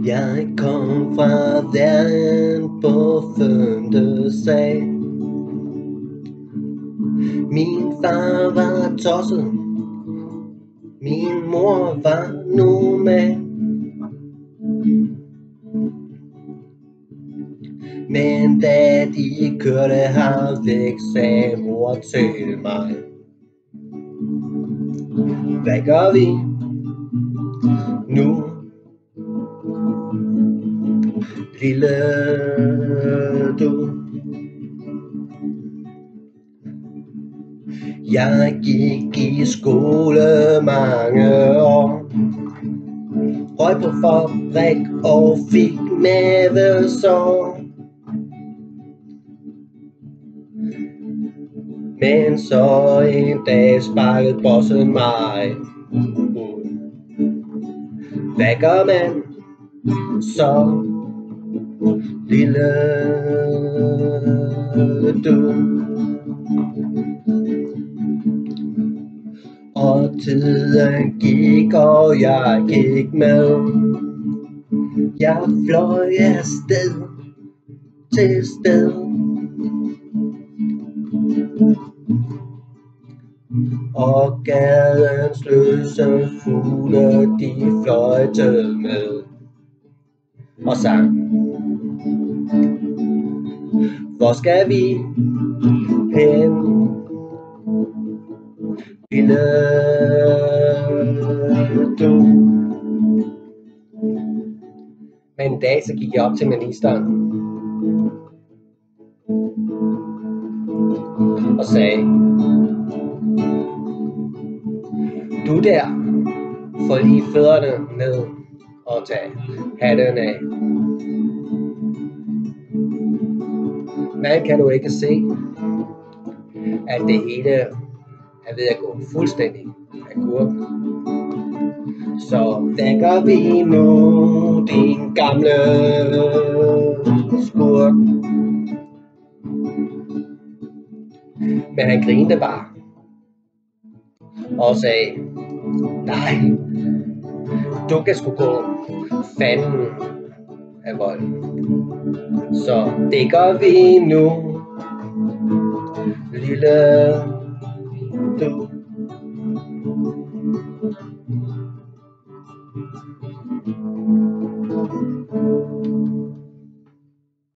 Jeg kom fra verden på 5. sal. Min far var tosset, min mor var normal. Men da de kørte her væk, sagde mor til mig: hvad gør vi nu, lille du? Jeg gik i skole mange år, røg på fabrik og fik mavesår. Men så en dag sparkede bossen mig ud. Hvad gør man så, lille du? Og tiden gik, og jeg gik med. Jeg fløj afsted til sted, og gadens løse fugle, de fløjtede med og sang: hvor skal vi hen, lille du? Men en dag så gik jeg op til ministeren og sagde: du der, få lige fødderne ned og tag hatten af. Men kan du ikke se, at det hele er ved at gå fuldstændig agurk? Så hvad gør vi nu, din gamle skurk? Men han grinte bare og sagde: nej, du kan sgu gå fanden af vold. Så det gør vi nu, lille